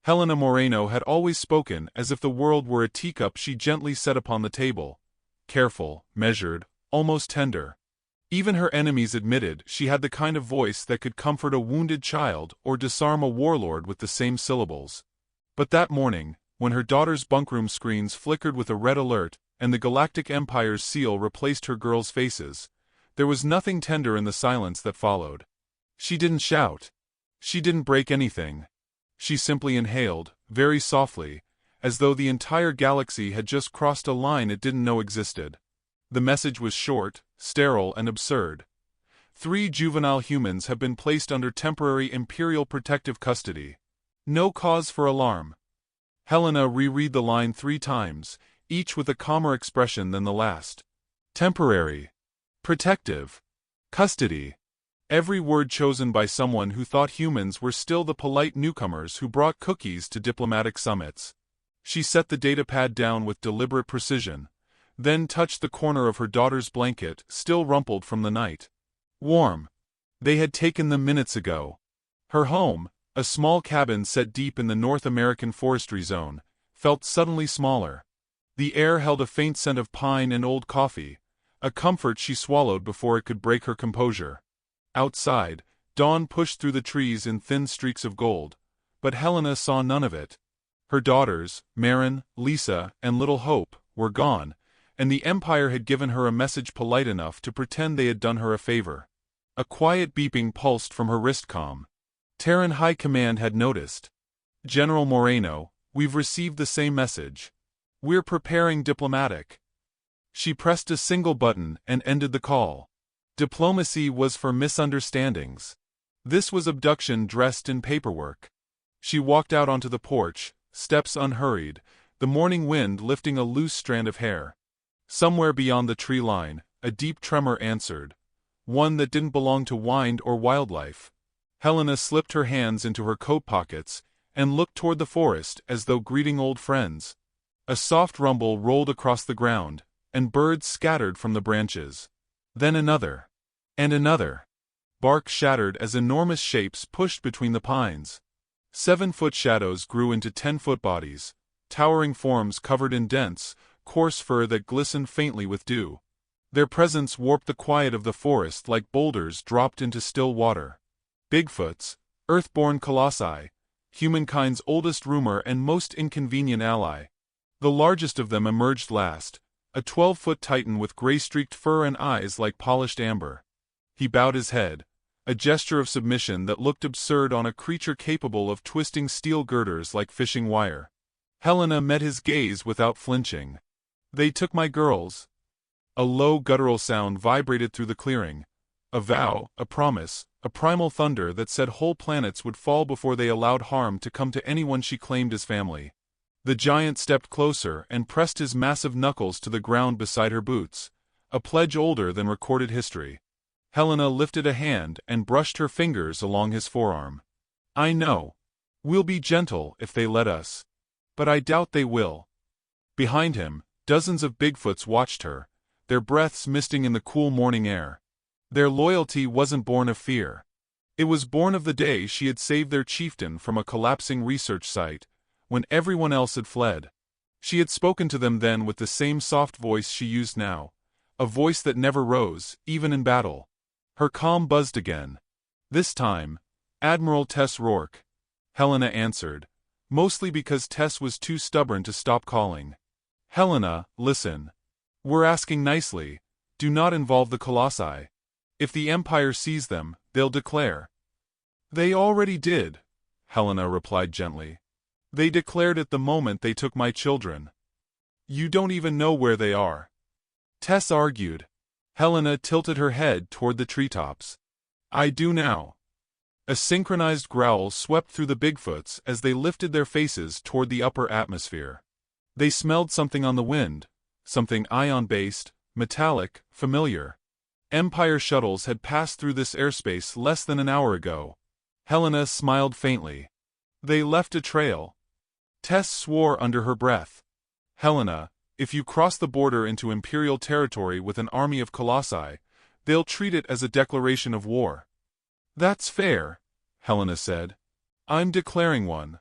Helena Moreno had always spoken as if the world were a teacup she gently set upon the table. Careful, measured, almost tender. Even her enemies admitted she had the kind of voice that could comfort a wounded child or disarm a warlord with the same syllables. But that morning, when her daughter's bunkroom screens flickered with a red alert, and the Galactic Empire's seal replaced her girls' faces, there was nothing tender in the silence that followed. She didn't shout. She didn't break anything. She simply inhaled, very softly, as though the entire galaxy had just crossed a line it didn't know existed. The message was short, sterile, and absurd. 3 juvenile humans have been placed under temporary Imperial protective custody. No cause for alarm. Helena reread the line 3 times, each with a calmer expression than the last. Temporary. Protective. Custody. Every word chosen by someone who thought humans were still the polite newcomers who brought cookies to diplomatic summits. She set the datapad down with deliberate precision, then touched the corner of her daughter's blanket, still rumpled from the night. Warm. They had taken them minutes ago. Her home, a small cabin set deep in the North American forestry zone, felt suddenly smaller. The air held a faint scent of pine and old coffee, a comfort she swallowed before it could break her composure. Outside, dawn pushed through the trees in thin streaks of gold, but Helena saw none of it. Her daughters, Marin, Lisa, and Little Hope, were gone, and the Empire had given her a message polite enough to pretend they had done her a favor. A quiet beeping pulsed from her wristcom. Terran High Command had noticed. General Moreno, we've received the same message. We're preparing diplomatic. She pressed a single button and ended the call. Diplomacy was for misunderstandings. This was abduction dressed in paperwork. She walked out onto the porch, steps unhurried, the morning wind lifting a loose strand of hair. Somewhere beyond the tree line, a deep tremor answered, one that didn't belong to wind or wildlife. Helena slipped her hands into her coat pockets and looked toward the forest as though greeting old friends. A soft rumble rolled across the ground, and birds scattered from the branches. Then another. And another. Bark shattered as enormous shapes pushed between the pines. 7-foot shadows grew into 10-foot bodies, towering forms covered in dense, coarse fur that glistened faintly with dew. Their presence warped the quiet of the forest like boulders dropped into still water. Bigfoots, earthborn colossi, humankind's oldest rumor and most inconvenient ally. The largest of them emerged last, a 12-foot titan with gray-streaked fur and eyes like polished amber. He bowed his head, a gesture of submission that looked absurd on a creature capable of twisting steel girders like fishing wire. Helena met his gaze without flinching. They took my girls. A low guttural sound vibrated through the clearing. A vow, a promise, a primal thunder that said whole planets would fall before they allowed harm to come to anyone she claimed as family. The giant stepped closer and pressed his massive knuckles to the ground beside her boots, a pledge older than recorded history. Helena lifted a hand and brushed her fingers along his forearm. I know. We'll be gentle if they let us. But I doubt they will. Behind him, dozens of Bigfoots watched her, their breaths misting in the cool morning air. Their loyalty wasn't born of fear. It was born of the day she had saved their chieftain from a collapsing research site, when everyone else had fled. She had spoken to them then with the same soft voice she used now, a voice that never rose, even in battle. Her calm buzzed again. This time, Admiral Tess Rourke. Helena answered, mostly because Tess was too stubborn to stop calling. Helena, listen. We're asking nicely, do not involve the colossi. If the Empire sees them, they'll declare. They already did, Helena replied gently. They declared it the moment they took my children. You don't even know where they are. Tess argued. Helena tilted her head toward the treetops. I do now. A synchronized growl swept through the Bigfoots as they lifted their faces toward the upper atmosphere. They smelled something on the wind, something ion-based, metallic, familiar. Empire shuttles had passed through this airspace less than an hour ago. Helena smiled faintly. They left a trail. Tess swore under her breath. Helena, if you cross the border into Imperial territory with an army of colossi, they'll treat it as a declaration of war. That's fair, Helena said. I'm declaring one.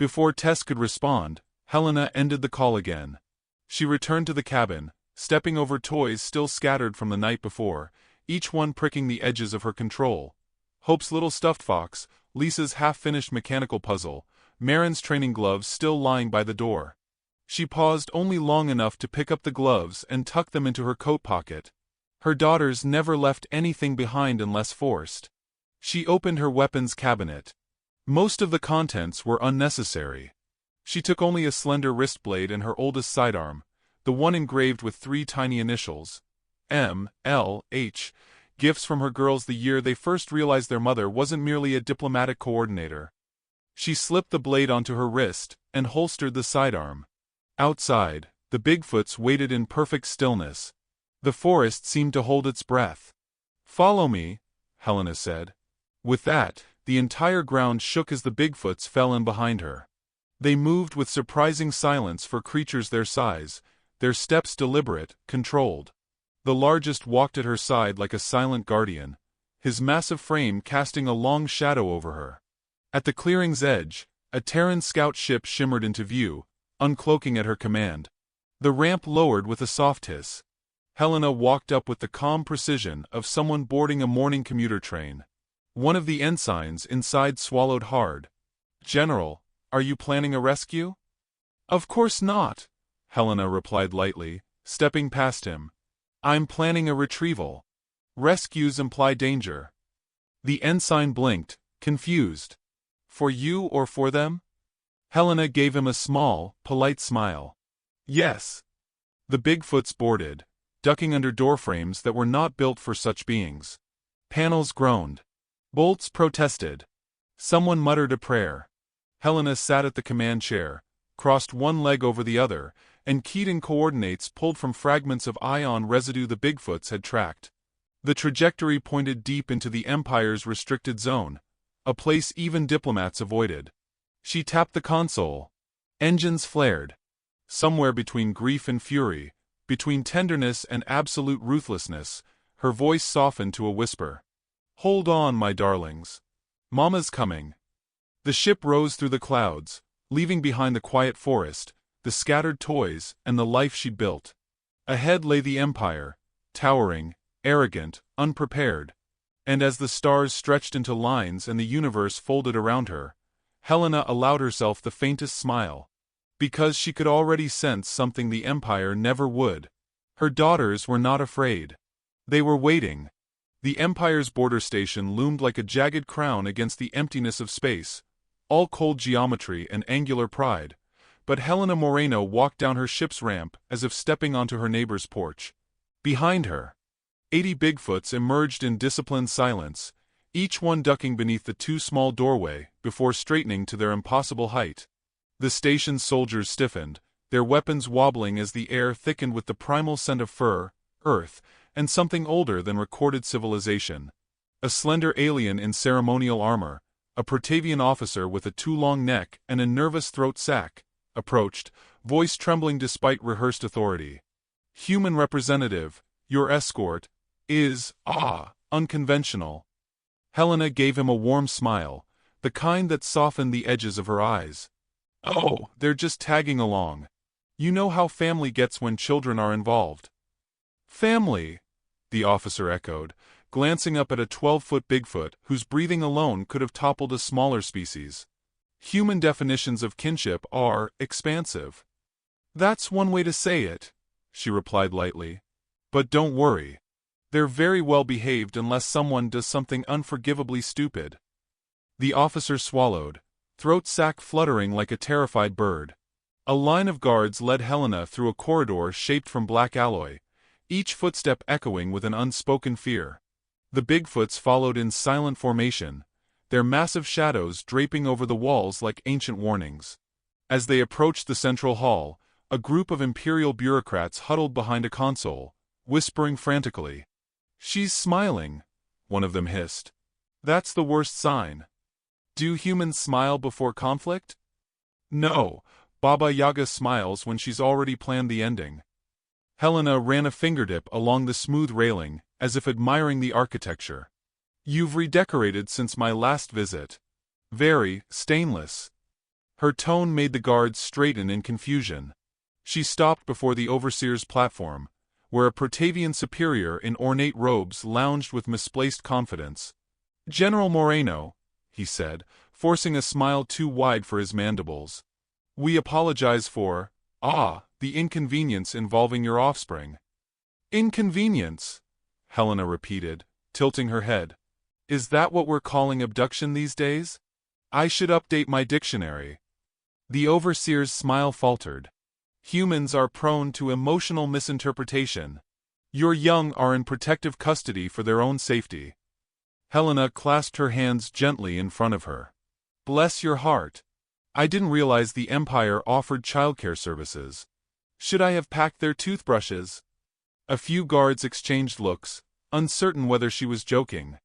Before Tess could respond, Helena ended the call again. She returned to the cabin, stepping over toys still scattered from the night before, each one pricking the edges of her control. Hope's little stuffed fox, Lisa's half-finished mechanical puzzle, Marin's training gloves still lying by the door. She paused only long enough to pick up the gloves and tuck them into her coat pocket. Her daughters never left anything behind unless forced. She opened her weapons cabinet. Most of the contents were unnecessary. She took only a slender wrist blade and her oldest sidearm, the one engraved with 3 tiny initials, M, L, H, gifts from her girls the year they first realized their mother wasn't merely a diplomatic coordinator. She slipped the blade onto her wrist and holstered the sidearm. Outside, the Bigfoots waited in perfect stillness. The forest seemed to hold its breath. "Follow me," Helena said. With that, the entire ground shook as the Bigfoots fell in behind her. They moved with surprising silence for creatures their size, their steps deliberate, controlled. The largest walked at her side like a silent guardian, his massive frame casting a long shadow over her. At the clearing's edge, a Terran scout ship shimmered into view, uncloaking at her command. The ramp lowered with a soft hiss. Helena walked up with the calm precision of someone boarding a morning commuter train. One of the ensigns inside swallowed hard. "General, are you planning a rescue?" "Of course not," Helena replied lightly, stepping past him. "I'm planning a retrieval. Rescues imply danger." The ensign blinked, confused. "For you or for them?" Helena gave him a small, polite smile. "Yes." The Bigfoots boarded, ducking under doorframes that were not built for such beings. Panels groaned. Bolts protested. Someone muttered a prayer. Helena sat at the command chair, crossed one leg over the other, and keyed in coordinates pulled from fragments of ion residue the Bigfoots had tracked. The trajectory pointed deep into the Empire's restricted zone, a place even diplomats avoided. She tapped the console. Engines flared. Somewhere between grief and fury, between tenderness and absolute ruthlessness, her voice softened to a whisper. "Hold on, my darlings. Mama's coming." The ship rose through the clouds, leaving behind the quiet forest, the scattered toys, and the life she'd built. Ahead lay the Empire, towering, arrogant, unprepared. And as the stars stretched into lines and the universe folded around her, Helena allowed herself the faintest smile. Because she could already sense something the Empire never would. Her daughters were not afraid. They were waiting. The Empire's border station loomed like a jagged crown against the emptiness of space, all cold geometry and angular pride. But Helena Moreno walked down her ship's ramp as if stepping onto her neighbor's porch. Behind her, 80 Bigfoots emerged in disciplined silence, each one ducking beneath the too small doorway before straightening to their impossible height. The station's soldiers stiffened, their weapons wobbling as the air thickened with the primal scent of fur, earth, and something older than recorded civilization. A slender alien in ceremonial armor, a Protavian officer with a too long neck and a nervous throat sac, approached, voice trembling despite rehearsed authority. "Human representative, your escort is, unconventional." Helena gave him a warm smile, the kind that softened the edges of her eyes. "Oh, they're just tagging along. You know how family gets when children are involved." "Family," the officer echoed, glancing up at a 12-foot Bigfoot whose breathing alone could have toppled a smaller species. "Human definitions of kinship are expansive." "That's one way to say it," she replied lightly. "But don't worry. They're very well behaved unless someone does something unforgivably stupid." The officer swallowed, throat sac fluttering like a terrified bird. A line of guards led Helena through a corridor shaped from black alloy, each footstep echoing with an unspoken fear. The Bigfoots followed in silent formation, their massive shadows draping over the walls like ancient warnings. As they approached the central hall, a group of Imperial bureaucrats huddled behind a console, whispering frantically. "She's smiling," one of them hissed. "That's the worst sign." "Do humans smile before conflict?" "No, Baba Yaga smiles when she's already planned the ending." Helena ran a fingertip along the smooth railing, as if admiring the architecture. "You've redecorated since my last visit. Very stainless." Her tone made the guards straighten in confusion. She stopped before the overseer's platform, where a Protavian superior in ornate robes lounged with misplaced confidence. "General Moreno," he said, forcing a smile too wide for his mandibles. "We apologize for, the inconvenience involving your offspring." "Inconvenience?" Helena repeated, tilting her head. "Is that what we're calling abduction these days? I should update my dictionary." The overseer's smile faltered. "Humans are prone to emotional misinterpretation. Your young are in protective custody for their own safety." Helena clasped her hands gently in front of her. "Bless your heart. I didn't realize the Empire offered childcare services. Should I have packed their toothbrushes?" A few guards exchanged looks, uncertain whether she was joking.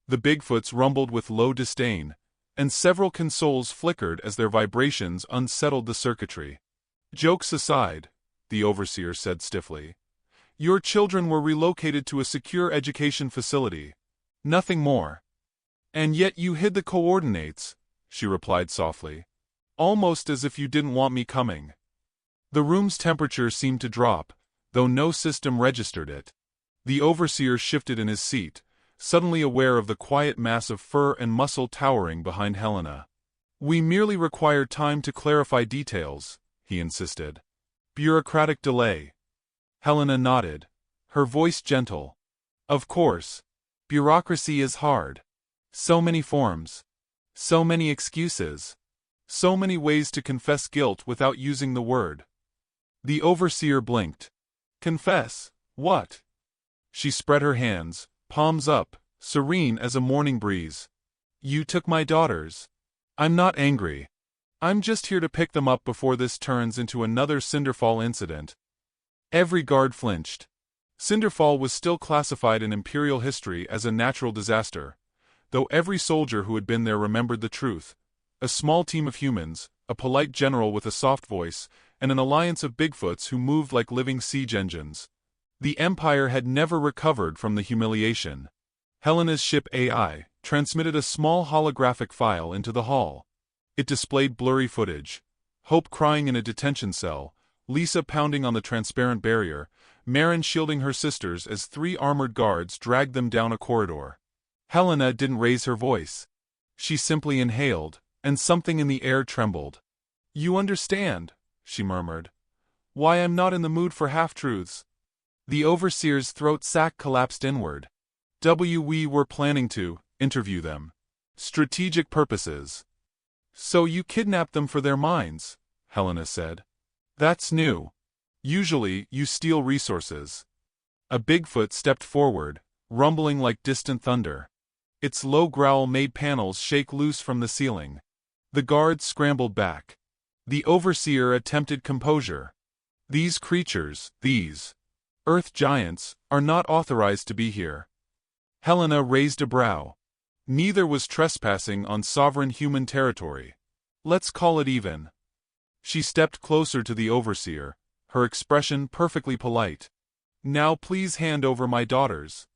The Bigfoots rumbled with low disdain, and several consoles flickered as their vibrations unsettled the circuitry. "Jokes aside," the overseer said stiffly, "your children were relocated to a secure education facility. Nothing more." "And yet you hid the coordinates," she replied softly. "Almost as if you didn't want me coming." The room's temperature seemed to drop, though no system registered it. The overseer shifted in his seat, suddenly aware of the quiet mass of fur and muscle towering behind Helena. "We merely require time to clarify details," he insisted. "Bureaucratic delay." Helena nodded, her voice gentle. "Of course. Bureaucracy is hard. So many forms. So many excuses. So many ways to confess guilt without using the word." The overseer blinked. "Confess, what?" She spread her hands, palms up, serene as a morning breeze. "You took my daughters. I'm not angry. I'm just here to pick them up before this turns into another Cinderfall incident." Every guard flinched. Cinderfall was still classified in Imperial history as a natural disaster, though every soldier who had been there remembered the truth. A small team of humans, a polite general with a soft voice, and an alliance of Bigfoots who moved like living siege engines. The Empire had never recovered from the humiliation. Helena's ship AI transmitted a small holographic file into the hall. It displayed blurry footage. Hope crying in a detention cell, Lisa pounding on the transparent barrier, Marin shielding her sisters as 3 armored guards dragged them down a corridor. Helena didn't raise her voice. She simply inhaled, and something in the air trembled. "You understand," she murmured, "why I'm not in the mood for half-truths." The overseer's throat sac collapsed inward. We were planning to interview them. Strategic purposes." "So you kidnapped them for their minds," Helena said. "That's new. Usually, you steal resources." A Bigfoot stepped forward, rumbling like distant thunder. Its low growl made panels shake loose from the ceiling. The guards scrambled back. The overseer attempted composure. "These creatures, these Earth giants, are not authorized to be here." Helena raised a brow. "Neither was trespassing on sovereign human territory. Let's call it even." She stepped closer to the overseer, her expression perfectly polite. "Now please hand over my daughters."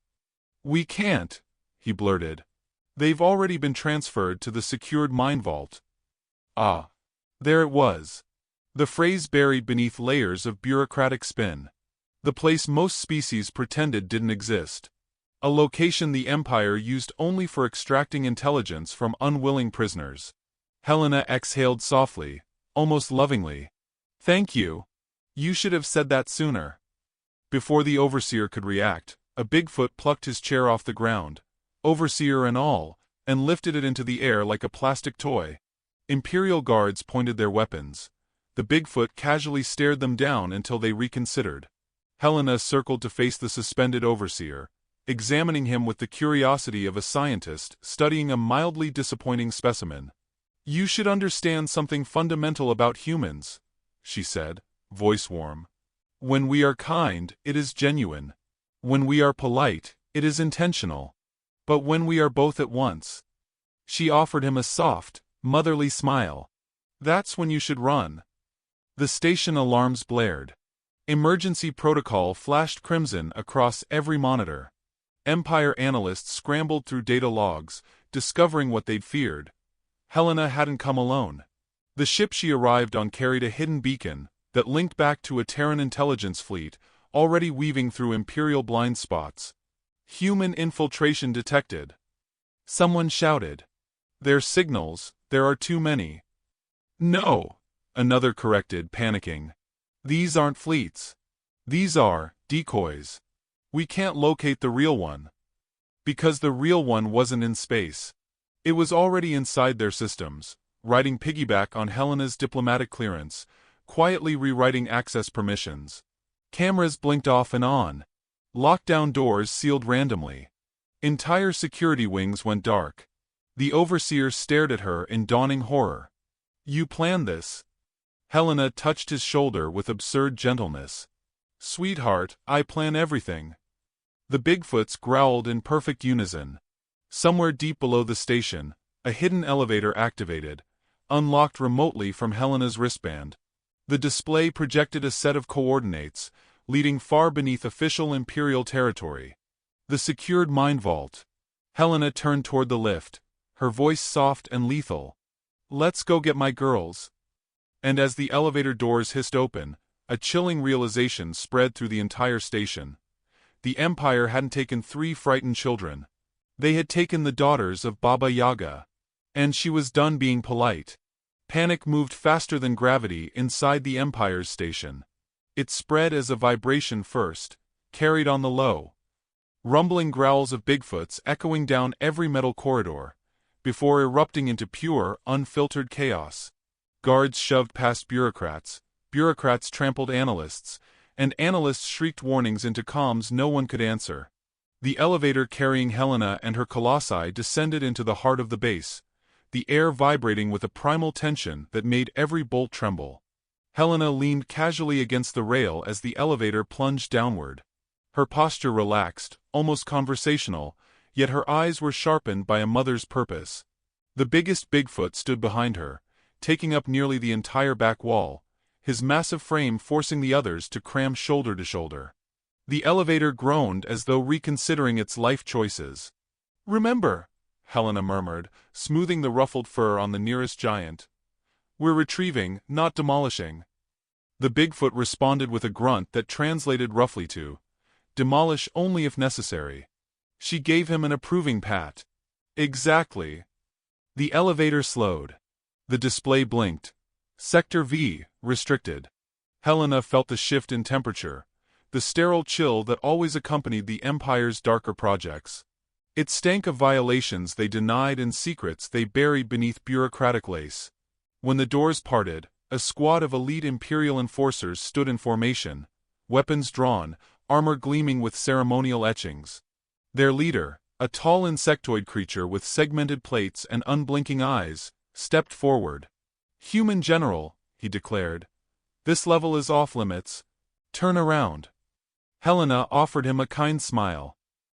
"We can't," he blurted. "They've already been transferred to the secured mine vault." Ah. There it was. The phrase buried beneath layers of bureaucratic spin. The place most species pretended didn't exist. A location the Empire used only for extracting intelligence from unwilling prisoners. Helena exhaled softly, almost lovingly. "Thank you. You should have said that sooner." Before the overseer could react, a Bigfoot plucked his chair off the ground, overseer and all, and lifted it into the air like a plastic toy. Imperial guards pointed their weapons. The Bigfoot casually stared them down until they reconsidered. Helena circled to face the suspended overseer, examining him with the curiosity of a scientist studying a mildly disappointing specimen. "You should understand something fundamental about humans," she said, voice warm. "When we are kind, it is genuine. When we are polite, it is intentional. But when we are both at once—" She offered him a soft, motherly smile. "That's when you should run." The station alarms blared. Emergency protocol flashed crimson across every monitor. Empire analysts scrambled through data logs, discovering what they'd feared. Helena hadn't come alone. The ship she arrived on carried a hidden beacon that linked back to a Terran intelligence fleet already weaving through Imperial blind spots. Human infiltration detected. Someone shouted. Their signals, there are too many. No, another corrected, panicking. These aren't fleets. These are decoys. We can't locate the real one. Because the real one wasn't in space. It was already inside their systems, riding piggyback on Helena's diplomatic clearance, quietly rewriting access permissions. Cameras blinked off and on. Lockdown doors sealed randomly. Entire security wings went dark. The overseer stared at her in dawning horror. You planned this? Helena touched his shoulder with absurd gentleness. Sweetheart, I plan everything. The Bigfoots growled in perfect unison. Somewhere deep below the station, a hidden elevator activated, unlocked remotely from Helena's wristband. The display projected a set of coordinates, leading far beneath official Imperial territory. The secured mine vault. Helena turned toward the lift, her voice soft and lethal. Let's go get my girls. And as the elevator doors hissed open, a chilling realization spread through the entire station. The Empire hadn't taken 3 frightened children. They had taken the daughters of Baba Yaga. And she was done being polite. Panic moved faster than gravity inside the Empire's station. It spread as a vibration first, carried on the low. Rumbling growls of Bigfoots echoing down every metal corridor, before erupting into pure, unfiltered chaos. Guards shoved past bureaucrats trampled analysts, and analysts shrieked warnings into comms no one could answer. The elevator carrying Helena and her colossi descended into the heart of the base, the air vibrating with a primal tension that made every bolt tremble. Helena leaned casually against the rail as the elevator plunged downward. Her posture relaxed, almost conversational, yet her eyes were sharpened by a mother's purpose. The biggest Bigfoot stood behind her, taking up nearly the entire back wall, his massive frame forcing the others to cram shoulder to shoulder. The elevator groaned as though reconsidering its life choices. Remember, Helena murmured, smoothing the ruffled fur on the nearest giant. We're retrieving, not demolishing. The Bigfoot responded with a grunt that translated roughly to, demolish only if necessary. She gave him an approving pat. Exactly. The elevator slowed. The display blinked. Sector V, restricted. Helena felt the shift in temperature, the sterile chill that always accompanied the Empire's darker projects. It stank of violations they denied and secrets they buried beneath bureaucratic lace. When the doors parted, a squad of elite Imperial enforcers stood in formation, weapons drawn, armor gleaming with ceremonial etchings. Their leader, a tall insectoid creature with segmented plates and unblinking eyes, stepped forward. Human General, he declared. This level is off-limits. Turn around. Helena offered him a kind smile.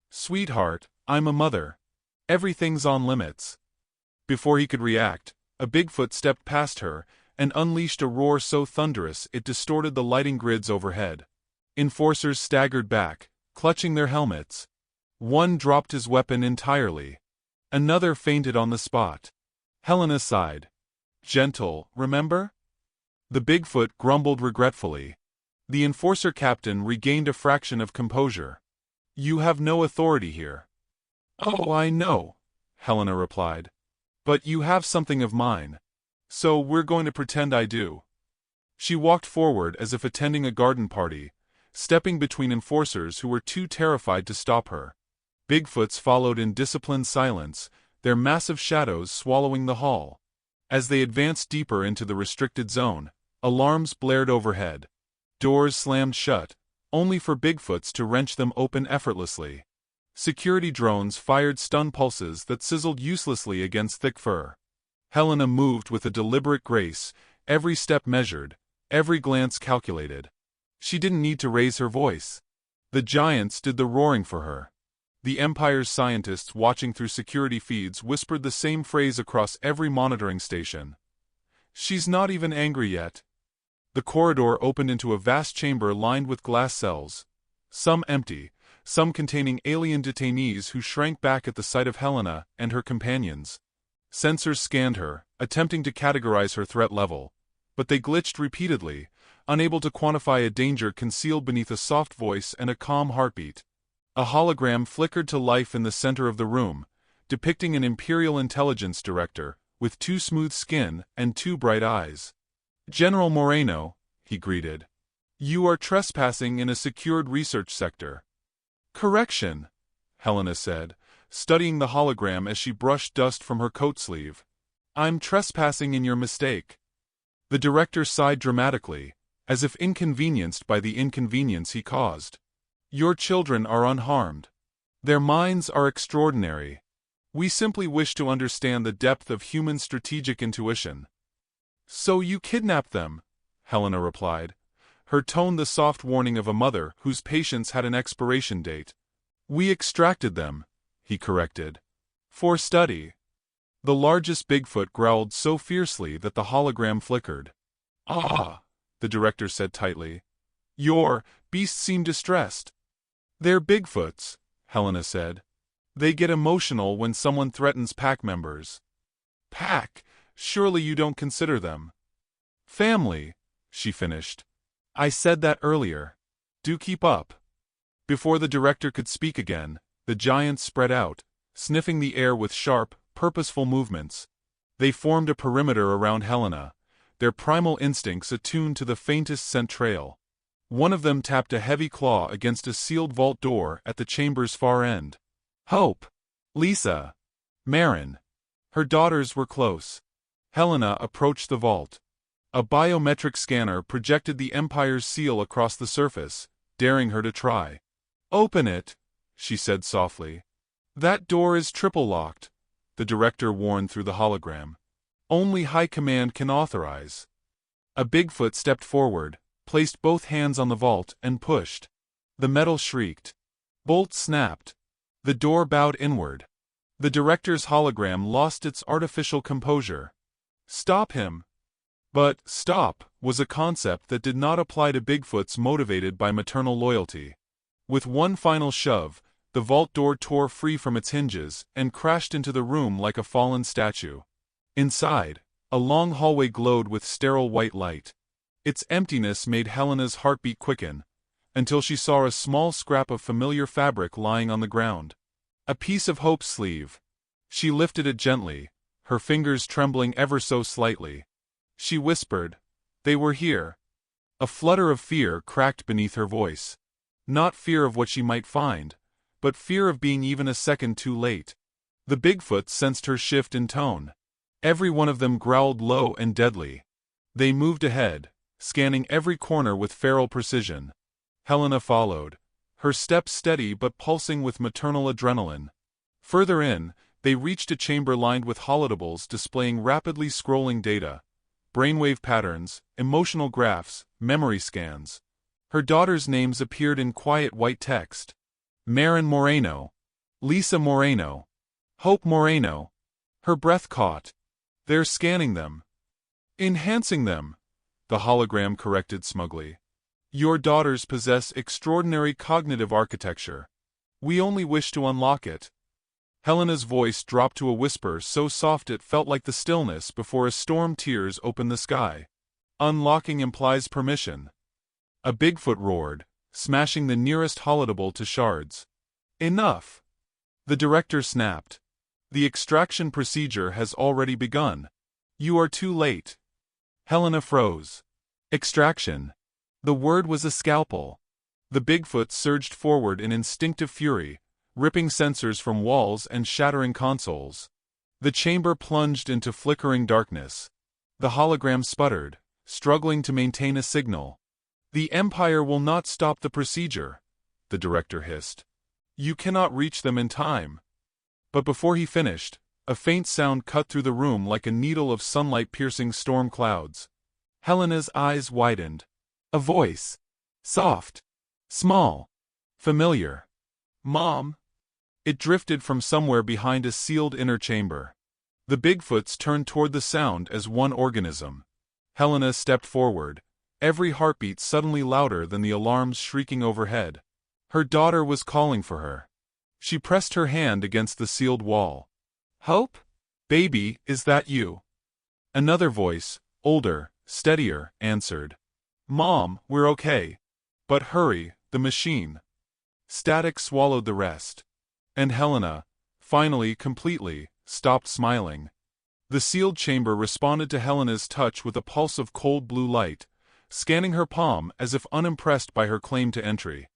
Sweetheart, I'm a mother. Everything's on limits. Before he could react, a Bigfoot stepped past her and unleashed a roar so thunderous it distorted the lighting grids overhead. Enforcers staggered back, clutching their helmets. One dropped his weapon entirely. Another fainted on the spot. Helena sighed. Gentle, remember? The Bigfoot grumbled regretfully. The enforcer captain regained a fraction of composure. You have no authority here. Oh, I know, Helena replied. But you have something of mine. So we're going to pretend I do. She walked forward as if attending a garden party, stepping between enforcers who were too terrified to stop her. Bigfoots followed in disciplined silence, their massive shadows swallowing the hall. As they advanced deeper into the restricted zone, alarms blared overhead. Doors slammed shut, only for Bigfoots to wrench them open effortlessly. Security drones fired stun pulses that sizzled uselessly against thick fur. Helena moved with a deliberate grace, every step measured, every glance calculated. She didn't need to raise her voice. The giants did the roaring for her. The Empire's scientists watching through security feeds whispered the same phrase across every monitoring station. She's not even angry yet. The corridor opened into a vast chamber lined with glass cells, some empty, some containing alien detainees who shrank back at the sight of Helena and her companions. Sensors scanned her, attempting to categorize her threat level, but they glitched repeatedly, unable to quantify a danger concealed beneath a soft voice and a calm heartbeat. A hologram flickered to life in the center of the room, depicting an Imperial Intelligence Director, with 2 smooth skin and 2 bright eyes. "General Moreno," he greeted. "You are trespassing in a secured research sector." "Correction," Helena said, studying the hologram as she brushed dust from her coat sleeve. "I'm trespassing in your mistake." The director sighed dramatically, as if inconvenienced by the inconvenience he caused. "Your children are unharmed. Their minds are extraordinary. We simply wish to understand the depth of human strategic intuition." "So you kidnapped them," Helena replied, her tone the soft warning of a mother whose patience had an expiration date. "We extracted them," he corrected. "For study." The largest Bigfoot growled so fiercely that the hologram flickered. "Ah," the director said tightly. "Your beasts seem distressed." "They're Bigfoots," Helena said. "They get emotional when someone threatens pack members." "Pack? Surely you don't consider them." "Family," she finished. "I said that earlier. Do keep up." Before the director could speak again, the giants spread out, sniffing the air with sharp, purposeful movements. They formed a perimeter around Helena, their primal instincts attuned to the faintest scent trail. One of them tapped a heavy claw against a sealed vault door at the chamber's far end. Hope, Lisa, Marin. Her daughters were close. Helena approached the vault. A biometric scanner projected the Empire's seal across the surface, daring her to try. "Open it," she said softly. "That door is triple locked," the director warned through the hologram. "Only High Command can authorize." A Bigfoot stepped forward, placed both hands on the vault, and pushed. The metal shrieked. Bolts snapped. The door bowed inward. The director's hologram lost its artificial composure. "Stop him." But stop was a concept that did not apply to Bigfoots motivated by maternal loyalty. With one final shove, the vault door tore free from its hinges and crashed into the room like a fallen statue. Inside, a long hallway glowed with sterile white light. Its emptiness made Helena's heartbeat quicken, until she saw a small scrap of familiar fabric lying on the ground. A piece of Hope's sleeve. She lifted it gently, her fingers trembling ever so slightly. She whispered, "They were here." A flutter of fear cracked beneath her voice. Not fear of what she might find, but fear of being even a second too late. The Bigfoot sensed her shift in tone. Every one of them growled low and deadly. They moved ahead, scanning every corner with feral precision. Helena followed, her steps steady but pulsing with maternal adrenaline. Further in, they reached a chamber lined with holodatables displaying rapidly scrolling data. Brainwave patterns, emotional graphs, memory scans. Her daughters' names appeared in quiet white text. Marin Moreno. Lisa Moreno. Hope Moreno. Her breath caught. "They're scanning them." "Enhancing them," the hologram corrected smugly. "Your daughters possess extraordinary cognitive architecture. We only wish to unlock it." Helena's voice dropped to a whisper so soft it felt like the stillness before a storm tears opened the sky. "Unlocking implies permission." A Bigfoot roared, smashing the nearest holodable to shards. "Enough!" The director snapped. "The extraction procedure has already begun. You are too late." Helena froze. Extraction. The word was a scalpel. The Bigfoot surged forward in instinctive fury, ripping sensors from walls and shattering consoles. The chamber plunged into flickering darkness. The hologram sputtered, struggling to maintain a signal. "The Empire will not stop the procedure," the director hissed. "You cannot reach them in time." But before he finished, a faint sound cut through the room like a needle of sunlight piercing storm clouds. Helena's eyes widened. A voice. Soft. Small. Familiar. "Mom." It drifted from somewhere behind a sealed inner chamber. The Bigfoots turned toward the sound as one organism. Helena stepped forward, every heartbeat suddenly louder than the alarms shrieking overhead. Her daughter was calling for her. She pressed her hand against the sealed wall. "Hope? Baby, is that you?" Another voice, older, steadier, answered. Mom, we're okay. But hurry, the machine. Static swallowed the rest. And Helena, finally, completely, stopped smiling. The sealed chamber responded to Helena's touch with a pulse of cold blue light, scanning her palm as if unimpressed by her claim to entry.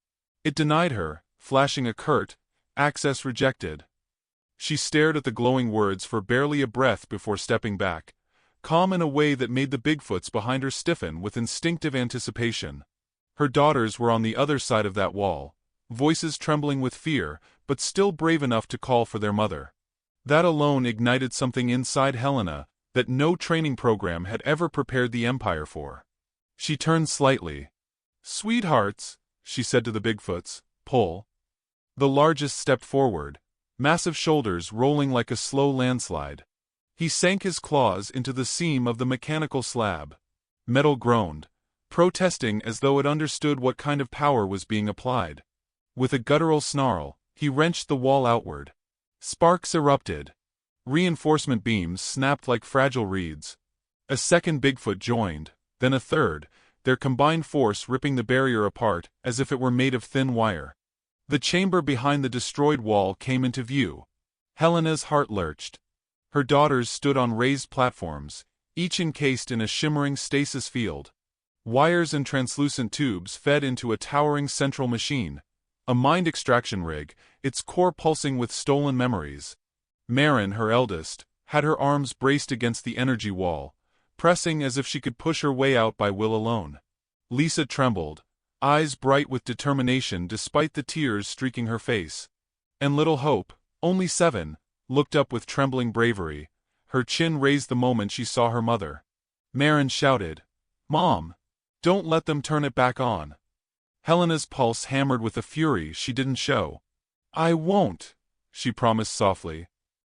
It denied her, flashing a curt, "Access rejected." She stared at the glowing words for barely a breath before stepping back, calm in a way that made the Bigfoots behind her stiffen with instinctive anticipation. Her daughters were on the other side of that wall, voices trembling with fear, but still brave enough to call for their mother. That alone ignited something inside Helena that no training program had ever prepared the Empire for. She turned slightly. "Sweethearts," she said to the Bigfoots, "pull." The largest stepped forward, massive shoulders rolling like a slow landslide. He sank his claws into the seam of the mechanical slab. Metal groaned, protesting as though it understood what kind of power was being applied. With a guttural snarl, he wrenched the wall outward. Sparks erupted. Reinforcement beams snapped like fragile reeds. A second Bigfoot joined, then a third, their combined force ripping the barrier apart as if it were made of thin wire. The chamber behind the destroyed wall came into view. Helena's heart lurched. Her daughters stood on raised platforms, each encased in a shimmering stasis field. Wires and translucent tubes fed into a towering central machine, a mind extraction rig, its core pulsing with stolen memories. Marin, her eldest, had her arms braced against the energy wall, pressing as if she could push her way out by will alone. Lisa trembled, eyes bright with determination despite the tears streaking her face. And little Hope, only 7, looked up with trembling bravery, her chin raised the moment she saw her mother. Marin shouted, "Mom! Don't let them turn it back on." Helena's pulse hammered with a fury she didn't show. "I won't," she promised softly.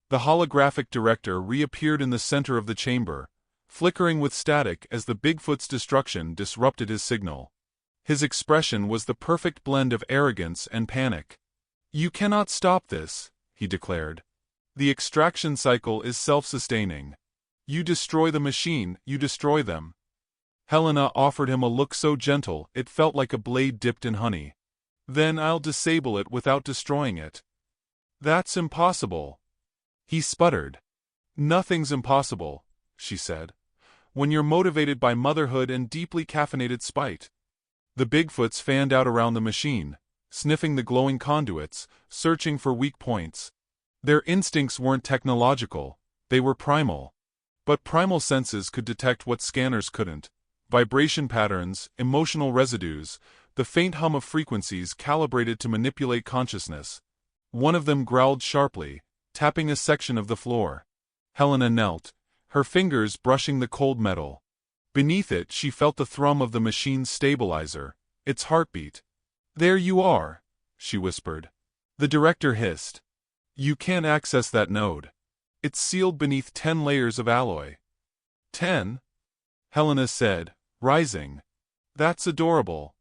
The holographic director reappeared in the center of the chamber, flickering with static as the Bigfoot's destruction disrupted his signal. His expression was the perfect blend of arrogance and panic. "You cannot stop this," he declared. "The extraction cycle is self-sustaining. You destroy the machine, you destroy them." Helena offered him a look so gentle it felt like a blade dipped in honey. "Then I'll disable it without destroying it." "That's impossible." He sputtered. "Nothing's impossible," she said, "when you're motivated by motherhood and deeply caffeinated spite." The Bigfoots fanned out around the machine, sniffing the glowing conduits, searching for weak points. Their instincts weren't technological, they were primal. But primal senses could detect what scanners couldn't: vibration patterns, emotional residues, the faint hum of frequencies calibrated to manipulate consciousness. One of them growled sharply, tapping a section of the floor. Helena knelt, her fingers brushing the cold metal. Beneath it she felt the thrum of the machine's stabilizer, its heartbeat. "There you are," she whispered. The director hissed. "You can't access that node. It's sealed beneath 10 layers of alloy." "10?" Helena said, rising. "That's adorable."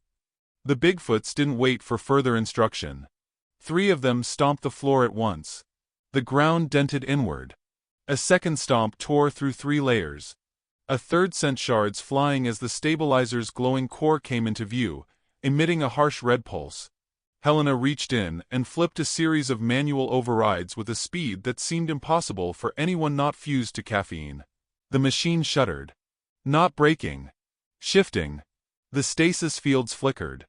The Bigfoots didn't wait for further instruction. 3 of them stomped the floor at once. The ground dented inward. A second stomp tore through 3 layers. A third sent shards flying as the stabilizer's glowing core came into view, emitting a harsh red pulse. Helena reached in and flipped a series of manual overrides with a speed that seemed impossible for anyone not fused to caffeine. The machine shuddered. Not breaking. Shifting. The stasis fields flickered.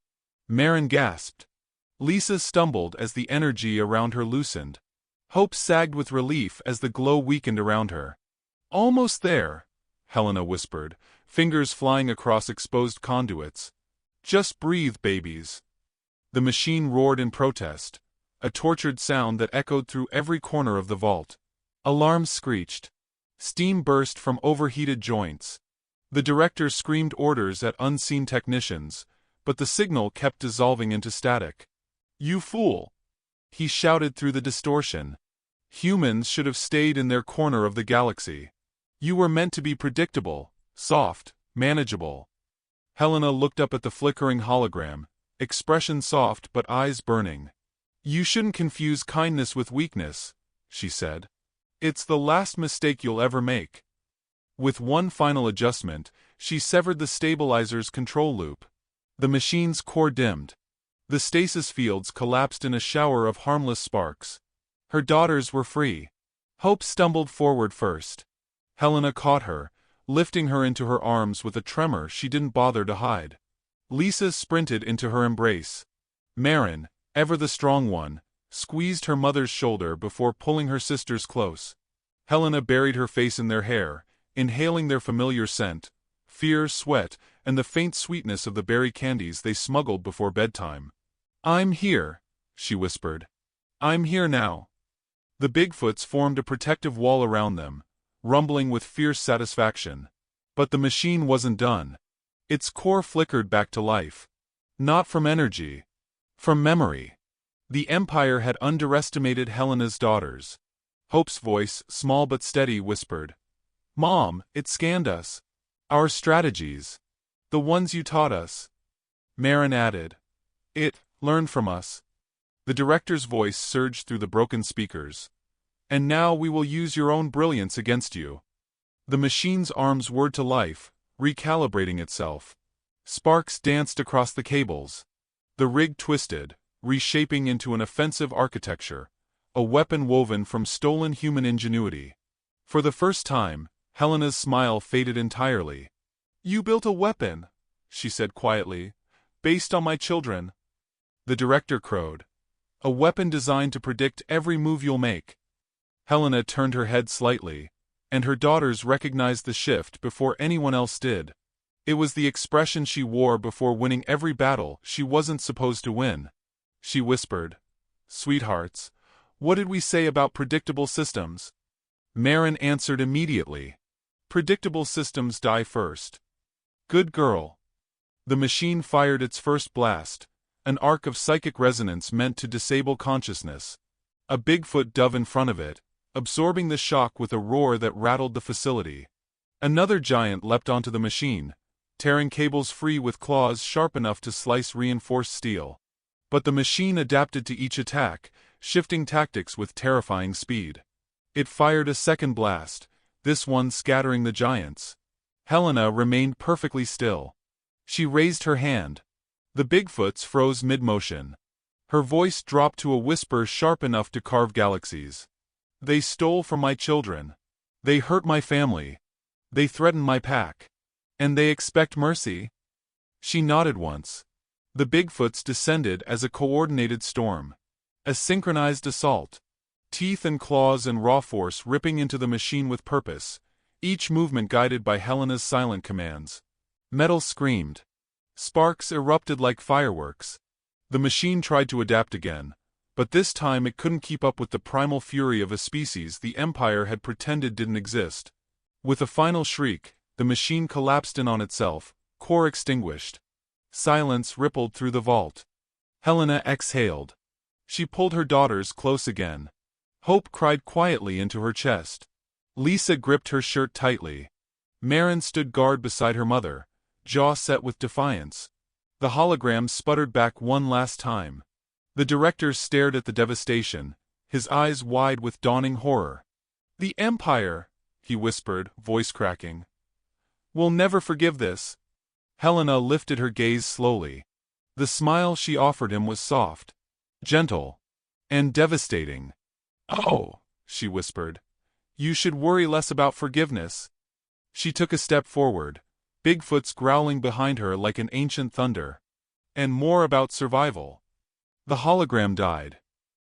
Marin gasped. Lisa stumbled as the energy around her loosened. Hope sagged with relief as the glow weakened around her. "Almost there," Helena whispered, fingers flying across exposed conduits. "Just breathe, babies." The machine roared in protest, a tortured sound that echoed through every corner of the vault. Alarms screeched. Steam burst from overheated joints. The director screamed orders at unseen technicians, but the signal kept dissolving into static. "You fool!" he shouted through the distortion. "Humans should have stayed in their corner of the galaxy. You were meant to be predictable, soft, manageable." Helena looked up at the flickering hologram, expression soft but eyes burning. "You shouldn't confuse kindness with weakness," she said. "It's the last mistake you'll ever make." With one final adjustment, she severed the stabilizer's control loop. The machine's core dimmed. The stasis fields collapsed in a shower of harmless sparks. Her daughters were free. Hope stumbled forward first. Helena caught her, lifting her into her arms with a tremor she didn't bother to hide. Lisa sprinted into her embrace. Marin, ever the strong one, squeezed her mother's shoulder before pulling her sisters close. Helena buried her face in their hair, inhaling their familiar scent, fear, sweat, and the faint sweetness of the berry candies they smuggled before bedtime. "I'm here," she whispered. "I'm here now." The Bigfoots formed a protective wall around them, rumbling with fierce satisfaction. But the machine wasn't done. Its core flickered back to life. Not from energy. From memory. The Empire had underestimated Helena's daughters. Hope's voice, small but steady, whispered, "Mom, it scanned us. Our strategies. The ones you taught us." Marin added, "It learned from us." The director's voice surged through the broken speakers. "And now we will use your own brilliance against you." The machine's arms whirred to life, recalibrating itself. Sparks danced across the cables. The rig twisted, reshaping into an offensive architecture, a weapon woven from stolen human ingenuity. For the first time, Helena's smile faded entirely. "You built a weapon," she said quietly, "based on my children." The director crowed, "A weapon designed to predict every move you'll make." Helena turned her head slightly, and her daughters recognized the shift before anyone else did. It was the expression she wore before winning every battle she wasn't supposed to win. She whispered, "Sweethearts, what did we say about predictable systems?" Marin answered immediately, "Predictable systems die first." "Good girl." The machine fired its first blast, an arc of psychic resonance meant to disable consciousness. A Bigfoot dove in front of it, absorbing the shock with a roar that rattled the facility. Another giant leapt onto the machine, tearing cables free with claws sharp enough to slice reinforced steel. But the machine adapted to each attack, shifting tactics with terrifying speed. It fired a second blast, this one scattering the giants. Helena remained perfectly still. She raised her hand. The Bigfoots froze mid-motion. Her voice dropped to a whisper sharp enough to carve galaxies. "They stole from my children. They hurt my family. They threaten my pack. And they expect mercy?" She nodded once. The Bigfoots descended as a coordinated storm. A synchronized assault. Teeth and claws and raw force ripping into the machine with purpose, each movement guided by Helena's silent commands. Metal screamed. Sparks erupted like fireworks. The machine tried to adapt again, but this time it couldn't keep up with the primal fury of a species the Empire had pretended didn't exist. With a final shriek, the machine collapsed in on itself, core extinguished. Silence rippled through the vault. Helena exhaled. She pulled her daughters close again. Hope cried quietly into her chest. Lisa gripped her shirt tightly. Marin stood guard beside her mother, jaw set with defiance. The hologram sputtered back one last time. The director stared at the devastation, his eyes wide with dawning horror. "The Empire," he whispered, voice cracking, "will never forgive this." Helena lifted her gaze slowly. The smile she offered him was soft, gentle, and devastating. "Oh," she whispered, "you should worry less about forgiveness." She took a step forward, Bigfoots growling behind her like an ancient thunder. And more about survival. The hologram died.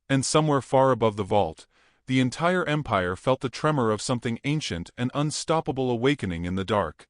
And somewhere far above the vault, the entire Empire felt the tremor of something ancient and unstoppable awakening in the dark.